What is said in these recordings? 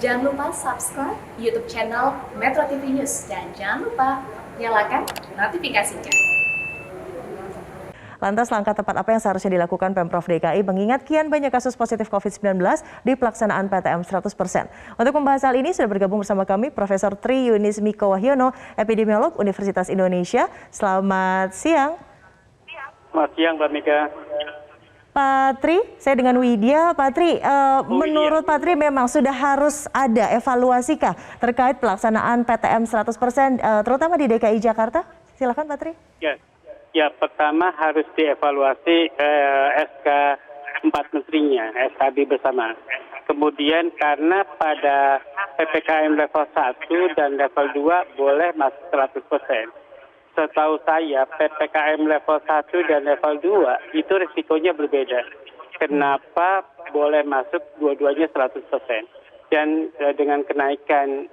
Jangan lupa subscribe YouTube channel Metro TV News dan jangan lupa nyalakan notifikasinya. Lantas langkah tepat apa yang seharusnya dilakukan Pemprov DKI mengingat kian banyak kasus positif COVID-19 di pelaksanaan PTM 100%. Untuk membahas hal ini sudah bergabung bersama kami Profesor Tri Yunis Miko Wahyono, epidemiolog Universitas Indonesia. Selamat siang. Selamat siang, Mbak Mega. Pak Tri, saya dengan Widya. Pak Tri, menurut Pak Tri memang sudah harus ada evaluasikah terkait pelaksanaan PTM 100% terutama di DKI Jakarta? Silakan Pak Tri. Ya, pertama harus dievaluasi SK 4 menterinya, SKB bersama. Kemudian karena pada PPKM level 1 dan level 2 boleh masuk 100%. Setahu saya PPKM level 1 dan level 2 itu risikonya berbeda. Kenapa boleh masuk dua-duanya 100%? Dan dengan kenaikan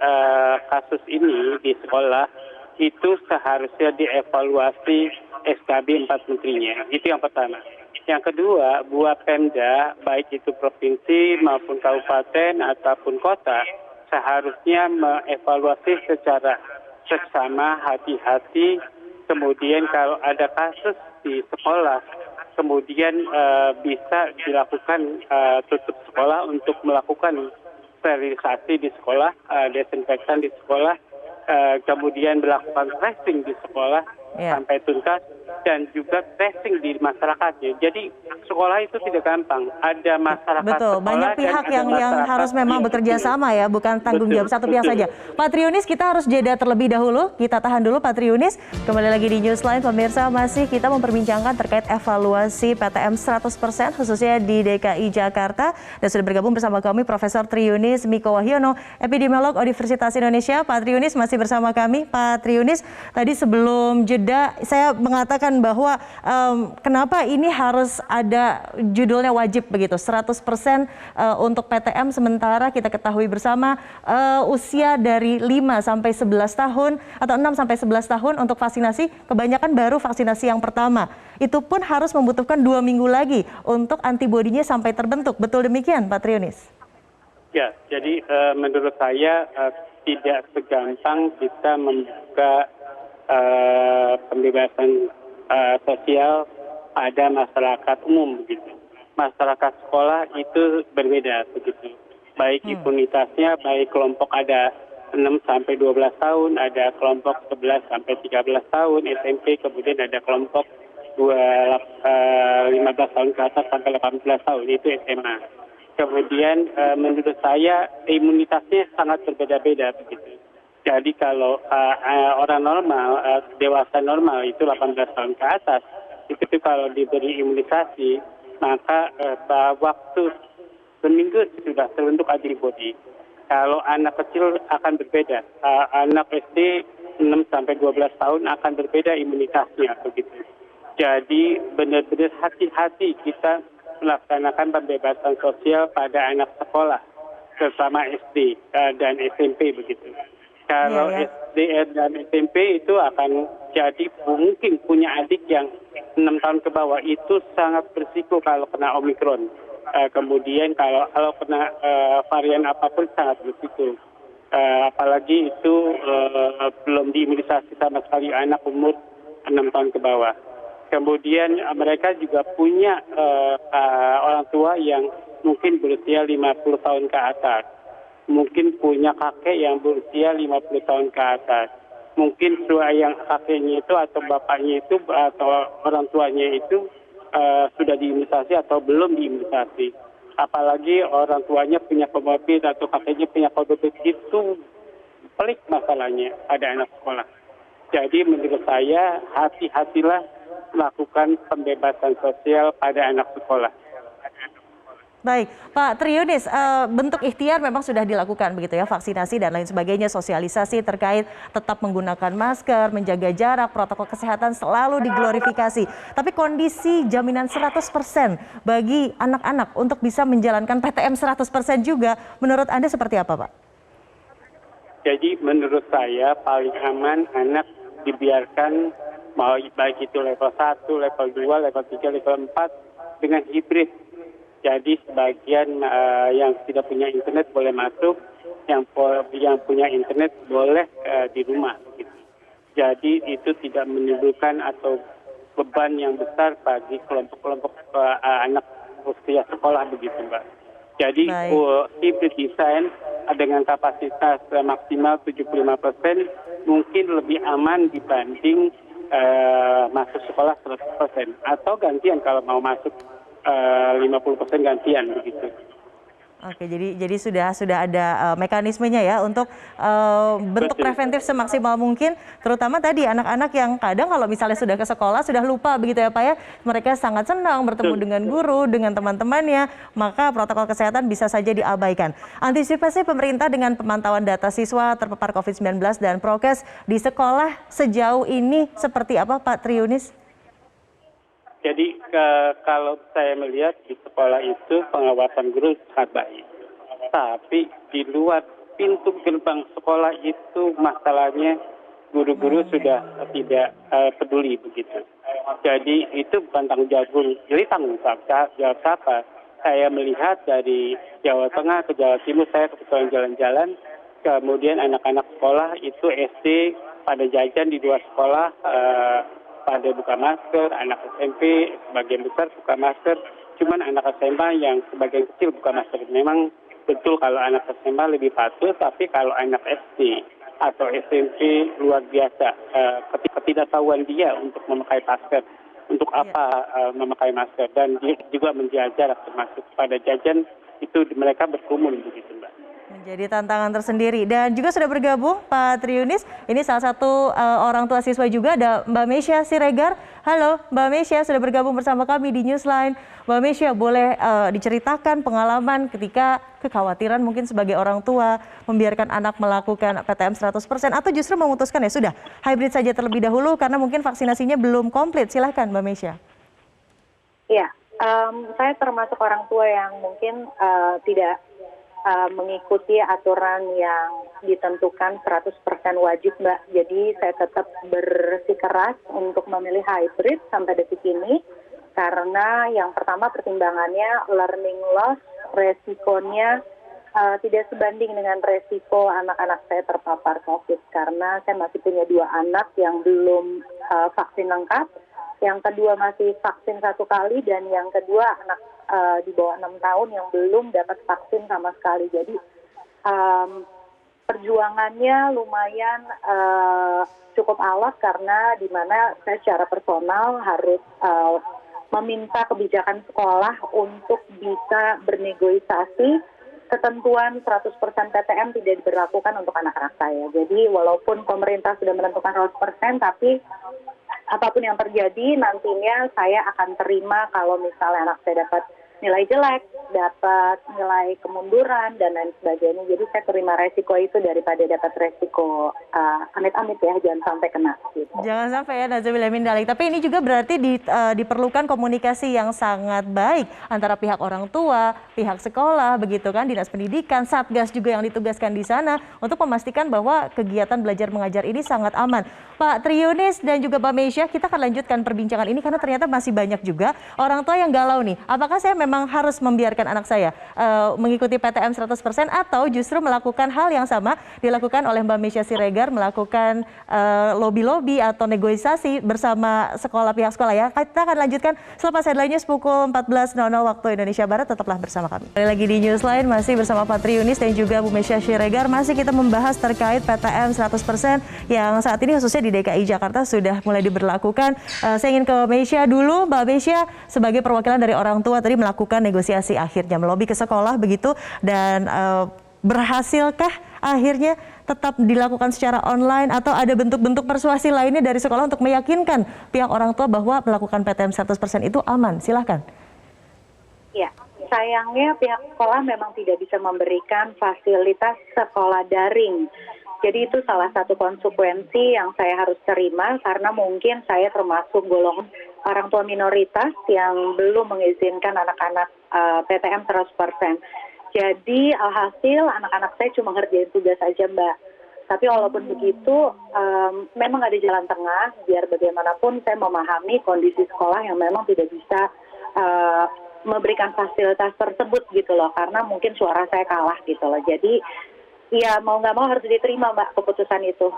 kasus ini di sekolah, itu seharusnya dievaluasi SKB 4 menterinya. Itu yang pertama. Yang kedua, buat Pemda, baik itu provinsi maupun kabupaten ataupun kota, seharusnya mengevaluasi secara seksama, hati-hati. Kemudian kalau ada kasus di sekolah, kemudian bisa dilakukan tutup sekolah untuk melakukan sterilisasi di sekolah, desinfektan di sekolah, kemudian melakukan tracing di sekolah sampai tuntas, dan juga tracing di masyarakatnya. Jadi sekolah itu tidak gampang. Ada masyarakat. Betul, sekolah, banyak pihak yang harus memang bekerja sama ya, bukan tanggung jawab satu pihak saja. Pak Triunis, kita harus jeda terlebih dahulu. Kita tahan dulu Pak Triunis. Kembali lagi di Newsline, pemirsa, masih kita memperbincangkan terkait evaluasi PTM 100% khususnya di DKI Jakarta. Dan sudah bergabung bersama kami Profesor Tri Yunis Miko Wahyono, epidemiolog Universitas Indonesia. Pak Triunis masih bersama kami. Pak Triunis, tadi sebelum jeda saya mengatakan bahwa kenapa ini harus ada judulnya wajib begitu 100% untuk PTM, sementara kita ketahui bersama usia dari 5 sampai 11 tahun atau 6 sampai 11 tahun untuk vaksinasi kebanyakan baru vaksinasi yang pertama. Itu pun harus membutuhkan 2 minggu lagi untuk antibodinya sampai terbentuk. Betul demikian Pak Triunis? Ya, jadi menurut saya tidak segampang kita membuka pembebasan sosial pada masyarakat umum begitu. Masyarakat sekolah itu berbeda begitu. Baik imunitasnya, baik kelompok ada 6 sampai 12 tahun, ada kelompok 11 sampai 13 tahun SMP, kemudian ada kelompok 15 tahun ke atas sampai 18 tahun itu SMA. Kemudian menurut saya imunitasnya sangat berbeda-beda begitu. Jadi kalau orang normal, dewasa normal itu 18 tahun ke atas, itu kalau diberi imunisasi, maka waktu seminggu sudah terbentuk antibodi. Kalau anak kecil akan berbeda, anak SD 6 sampai 12 tahun akan berbeda imunitasnya begitu. Jadi benar-benar hati-hati kita melaksanakan pembebasan sosial pada anak sekolah, terutama SD dan SMP begitu. Kalau SD dan SMP itu akan jadi mungkin punya adik yang 6 tahun ke bawah, itu sangat berisiko kalau kena Omikron. Kemudian kalau kena varian apapun sangat berisiko. Apalagi itu belum diimunisasi sama sekali anak umur 6 tahun ke bawah. Kemudian mereka juga punya orang tua yang mungkin berusia 50 tahun ke atas. Mungkin punya kakek yang berusia 50 tahun ke atas. Mungkin yang kakeknya itu atau bapaknya itu atau orang tuanya itu sudah diimunisasi atau belum diimunisasi. Apalagi orang tuanya punya komorbid atau kakeknya punya komorbid, itu pelik masalahnya pada anak sekolah. Jadi menurut saya hati-hatilah melakukan pembebasan sosial pada anak sekolah. Baik, Pak Triunis, bentuk ikhtiar memang sudah dilakukan begitu ya, vaksinasi dan lain sebagainya, sosialisasi terkait tetap menggunakan masker, menjaga jarak, protokol kesehatan selalu diglorifikasi. Tapi kondisi jaminan 100% bagi anak-anak untuk bisa menjalankan PTM 100% juga, menurut Anda seperti apa, Pak? Jadi menurut saya paling aman anak dibiarkan mau baik itu level 1, level 2, level 3, level 4 dengan hibrid. Jadi sebagian yang tidak punya internet boleh masuk, yang punya internet boleh di rumah begitu. Jadi itu tidak menimbulkan atau beban yang besar bagi kelompok-kelompok anak usia sekolah begitu, Mbak. Jadi hybrid design dengan kapasitas maksimal 75% mungkin lebih aman dibanding masuk sekolah 100% atau gantian kalau mau masuk 50% gantian begitu. Oke, jadi sudah ada mekanismenya ya untuk bentuk preventif semaksimal mungkin, terutama tadi anak-anak yang kadang kalau misalnya sudah ke sekolah sudah lupa begitu ya Pak ya, mereka sangat senang bertemu dengan guru, dengan teman-temannya, maka protokol kesehatan bisa saja diabaikan. Antisipasi pemerintah dengan pemantauan data siswa terpapar COVID-19 dan prokes di sekolah sejauh ini seperti apa Pak Triunis? Jadi kalau saya melihat di sekolah itu pengawasan guru sangat baik. Tapi di luar pintu gerbang sekolah itu masalahnya guru-guru sudah tidak peduli begitu. Jadi itu bukan tanggung jawab guru. Jadi tanggung jawab siapa? Saya melihat dari Jawa Tengah ke Jawa Timur, saya kebetulan jalan-jalan. Kemudian anak-anak sekolah itu SD pada jajan di dua sekolah, pada buka masker, anak SMP sebagian besar buka masker, cuman anak SMA yang sebagian kecil buka masker. Memang betul kalau anak SMA lebih patuh, tapi kalau anak SD atau SMP luar biasa ketidaktahuan dia untuk memakai masker. Untuk apa memakai masker, dan dia juga menjaga jarak termasuk pada jajan itu mereka berkerumun begitu, Mbak. Menjadi tantangan tersendiri. Dan juga sudah bergabung Pak Triunis, ini salah satu orang tua siswa juga, ada Mbak Mesya Siregar. Halo Mbak Mesya, sudah bergabung bersama kami di Newsline. Mbak Mesya, boleh diceritakan pengalaman ketika kekhawatiran mungkin sebagai orang tua membiarkan anak melakukan PTM 100% atau justru memutuskan ya sudah hybrid saja terlebih dahulu karena mungkin vaksinasinya belum komplit. Silahkan Mbak Mesya. Ya, saya termasuk orang tua yang mungkin tidak mengikuti aturan yang ditentukan 100% wajib, Mbak. Jadi saya tetap bersikeras untuk memilih hybrid sampai detik ini karena yang pertama pertimbangannya learning loss, resikonya tidak sebanding dengan resiko anak-anak saya terpapar COVID karena saya masih punya 2 anak yang belum vaksin lengkap, yang kedua masih vaksin 1 kali, dan yang kedua anak di bawah 6 tahun yang belum dapat vaksin sama sekali. Jadi perjuangannya lumayan cukup alot karena di mana saya secara personal harus meminta kebijakan sekolah untuk bisa bernegosiasi ketentuan 100% PTM tidak diberlakukan untuk anak-anak saya. Jadi walaupun pemerintah sudah menentukan 100%, tapi apapun yang terjadi nantinya saya akan terima kalau misalnya anak saya dapat nilai jelek, dapat nilai kemunduran, dan lain sebagainya. Jadi saya terima resiko itu daripada dapat resiko amit-amit ya, jangan sampai kena. Gitu. Jangan sampai ya, Nazabil Amin Dalik. Tapi ini juga berarti diperlukan komunikasi yang sangat baik antara pihak orang tua, pihak sekolah, begitu kan, dinas pendidikan, satgas juga yang ditugaskan di sana untuk memastikan bahwa kegiatan belajar mengajar ini sangat aman. Pak Triunis dan juga Mbak Mesya, kita akan lanjutkan perbincangan ini karena ternyata masih banyak juga orang tua yang galau nih. Apakah saya memang harus membiarkan anak saya mengikuti PTM 100% atau justru melakukan hal yang sama dilakukan oleh Mbak Mesya Siregar, melakukan lobby-lobby atau negosiasi bersama pihak sekolah ya. Kita akan lanjutkan selepas headline news pukul 14.00 waktu Indonesia Barat. Tetaplah bersama kami. Kembali lagi di Newsline, masih bersama Pak Triunis dan juga Bu Mesya Siregar. Masih kita membahas terkait PTM 100% yang saat ini khususnya di DKI Jakarta sudah mulai diberlakukan. Saya ingin ke Mesya dulu. Mbak Mesya sebagai perwakilan dari orang tua tadi melakukan negosiasi akhirnya melobi ke sekolah begitu, dan berhasilkah akhirnya tetap dilakukan secara online atau ada bentuk-bentuk persuasi lainnya dari sekolah untuk meyakinkan pihak orang tua bahwa melakukan PTM 100% itu aman? Silahkan. Ya, sayangnya pihak sekolah memang tidak bisa memberikan fasilitas sekolah daring. Jadi itu salah satu konsekuensi yang saya harus terima karena mungkin saya termasuk golongan orang tua minoritas yang belum mengizinkan anak-anak PTM 100%. Jadi alhasil anak-anak saya cuma ngerjain tugas aja, Mbak. Tapi walaupun begitu, memang ada jalan tengah, biar bagaimanapun saya memahami kondisi sekolah yang memang tidak bisa memberikan fasilitas tersebut gitu loh, karena mungkin suara saya kalah gitu loh. Jadi Iya, mau nggak mau harus diterima, Mbak, keputusan itu.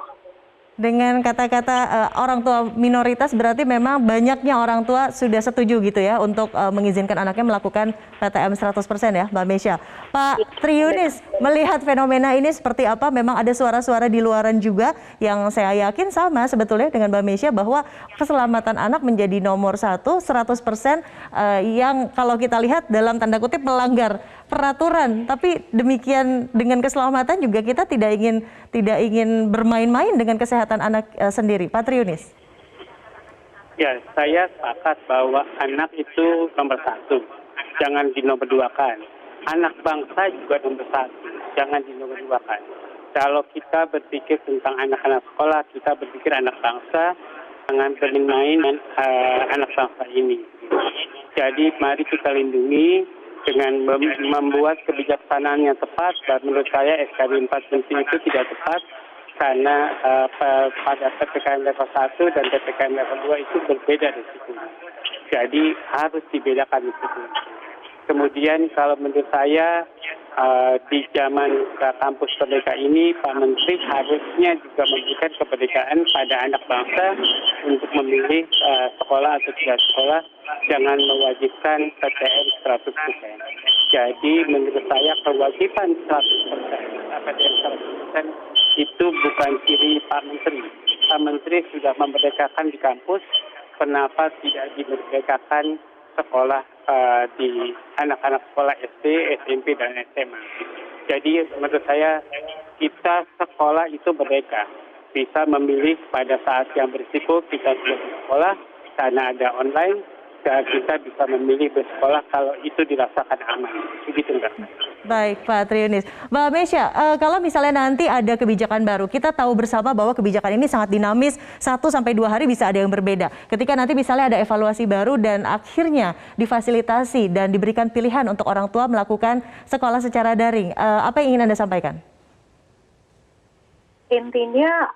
Dengan kata-kata orang tua minoritas berarti memang banyaknya orang tua sudah setuju gitu ya untuk mengizinkan anaknya melakukan PTM 100% ya Mbak Mesya. Pak Triunis, melihat fenomena ini seperti apa? Memang ada suara-suara di luaran juga yang saya yakin sama sebetulnya dengan Mbak Mesya bahwa keselamatan anak menjadi nomor 100% yang kalau kita lihat dalam tanda kutip melanggar peraturan, tapi demikian dengan keselamatan juga kita tidak ingin bermain-main dengan kesehatan anak sendiri. Pak Triunis. Ya, saya sepakat bahwa anak itu nomor 1, jangan dinomor-duakan. Anak bangsa juga nomor 1, jangan dinomor-duakan. Kalau kita berpikir tentang anak-anak sekolah, kita berpikir anak bangsa, jangan bermain anak bangsa ini. Jadi mari kita lindungi dengan membuat kebijaksanaan yang tepat, dan menurut saya SKB 4 Menteri itu tidak tepat karena pada PPKM level 1 dan PPKM level 2 itu berbeda risikonya. Jadi harus dibedakan risiko. Kemudian kalau menurut saya di zaman kampus merdeka ini Pak Menteri harusnya juga memberikan kemerdekaan pada anak bangsa untuk memilih sekolah atau tidak sekolah, jangan mewajibkan PTM 100%. Jadi menurut saya kewajiban 100%, PTM 100% itu bukan ciri Pak Menteri. Pak Menteri sudah memerdekakan di kampus, kenapa tidak dimerdekakan sekolah di anak-anak sekolah SD, SMP, dan SMA. Jadi menurut saya kita sekolah itu merdeka. Bisa memilih pada saat yang berisiko kita tidak bersekolah karena ada online, dan kita bisa memilih bersekolah kalau itu dirasakan aman. Begitu Mbak. Baik Pak Triunis. Mbak Mesya, kalau misalnya nanti ada kebijakan baru, kita tahu bersama bahwa kebijakan ini sangat dinamis, 1-2 hari bisa ada yang berbeda. Ketika nanti misalnya ada evaluasi baru dan akhirnya difasilitasi dan diberikan pilihan untuk orang tua melakukan sekolah secara daring, apa yang ingin Anda sampaikan? Intinya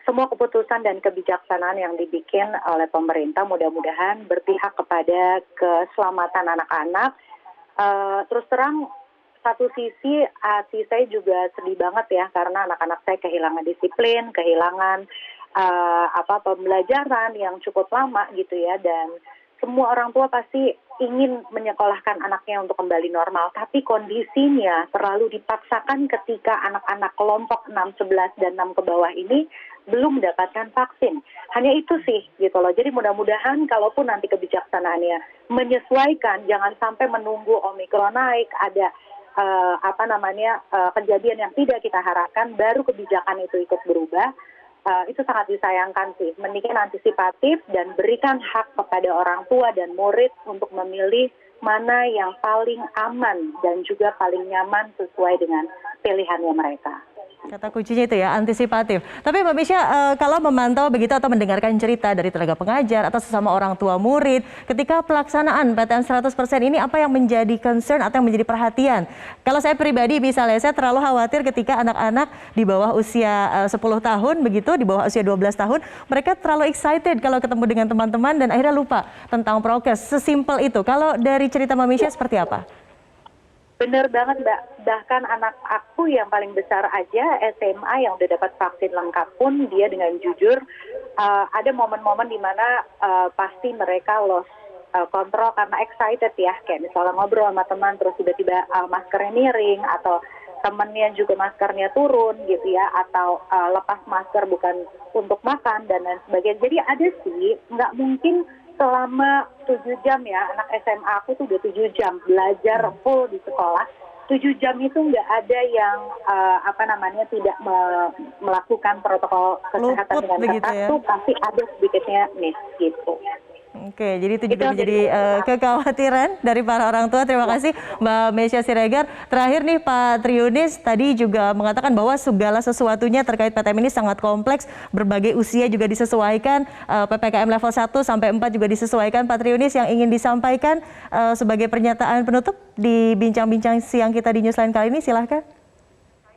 semua keputusan dan kebijaksanaan yang dibikin oleh pemerintah mudah-mudahan berpihak kepada keselamatan anak-anak. Terus terang, satu sisi hati saya juga sedih banget ya karena anak-anak saya kehilangan disiplin, kehilangan pembelajaran yang cukup lama gitu ya, dan semua orang tua pasti ingin menyekolahkan anaknya untuk kembali normal, tapi kondisinya terlalu dipaksakan ketika anak-anak kelompok 6, 11, dan 6 ke bawah ini belum mendapatkan vaksin. Hanya itu sih gitu loh. Jadi mudah-mudahan kalaupun nanti kebijaksanaannya menyesuaikan, jangan sampai menunggu Omikron naik, ada kejadian yang tidak kita harapkan, baru kebijakan itu ikut berubah. Itu sangat disayangkan sih. Mendingan antisipatif dan berikan hak kepada orang tua dan murid untuk memilih mana yang paling aman dan juga paling nyaman sesuai dengan pilihannya mereka. Kata kuncinya itu ya, antisipatif. Tapi Mbak Mesya, kalau memantau begitu atau mendengarkan cerita dari tenaga pengajar atau sesama orang tua murid, ketika pelaksanaan PTM 100% ini apa yang menjadi concern atau yang menjadi perhatian? Kalau saya pribadi misalnya, saya terlalu khawatir ketika anak-anak di bawah usia 10 tahun, begitu, di bawah usia 12 tahun, mereka terlalu excited kalau ketemu dengan teman-teman dan akhirnya lupa tentang prokes. Sesimpel itu. Kalau dari cerita Mbak Mesya seperti apa? Bener banget Mbak, bahkan anak aku yang paling besar aja SMA yang udah dapat vaksin lengkap pun dia dengan jujur ada momen-momen di mana pasti mereka lost kontrol karena excited ya, kayak misalnya ngobrol sama teman terus tiba-tiba maskernya miring atau temennya juga maskernya turun gitu ya, atau lepas masker bukan untuk makan dan lain sebagainya. Jadi ada sih, nggak mungkin selama 7 jam ya, anak SMA aku tuh udah 7 jam belajar full di sekolah. 7 jam itu nggak ada yang tidak melakukan protokol kesehatan dengan ketat, ya? Tuh pasti ada sedikitnya miss gitu. Oke, jadi itu juga menjadi kekhawatiran dari para orang tua. Terima kasih Mbak Mesya Siregar. Terakhir nih Pak Triunis tadi juga mengatakan bahwa segala sesuatunya terkait PTM ini sangat kompleks, berbagai usia juga disesuaikan, PPKM level 1 sampai 4 juga disesuaikan. Pak Triunis, yang ingin disampaikan sebagai pernyataan penutup di bincang-bincang siang kita di Newsline kali ini, silahkan.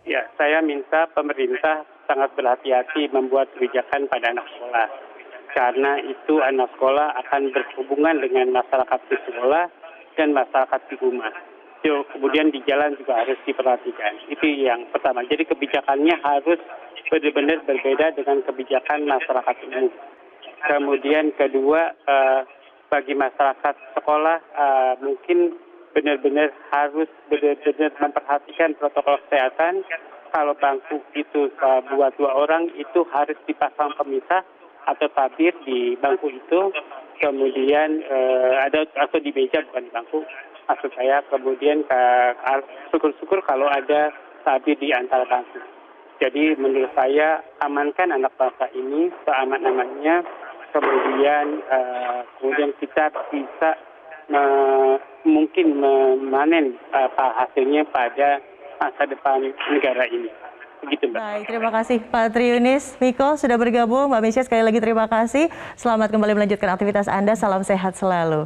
Ya, saya minta pemerintah sangat berhati-hati membuat kebijakan pada anak sekolah. Karena itu anak sekolah akan berhubungan dengan masyarakat di sekolah dan masyarakat di rumah. Kemudian di jalan juga harus diperhatikan. Itu yang pertama. Jadi kebijakannya harus benar-benar berbeda dengan kebijakan masyarakat umum. Kemudian kedua, bagi masyarakat sekolah mungkin benar-benar harus benar-benar memperhatikan protokol kesehatan. Kalau bangku itu buat 2 orang itu harus dipasang pemisah atau tabir di bangku itu. Kemudian ada atau di meja bukan di bangku. Maksud saya kemudian syukur-syukur kalau ada tabir di antara bangku. Jadi menurut saya amankan anak bangsa ini seaman-amannya. Kemudian kita bisa mungkin memanen hasilnya pada masa depan negara ini. Begitu, Mbak. Baik, terima kasih Pak Triunis Miko sudah bergabung. Mbak Misha sekali lagi terima kasih. Selamat kembali melanjutkan aktivitas Anda. Salam sehat selalu.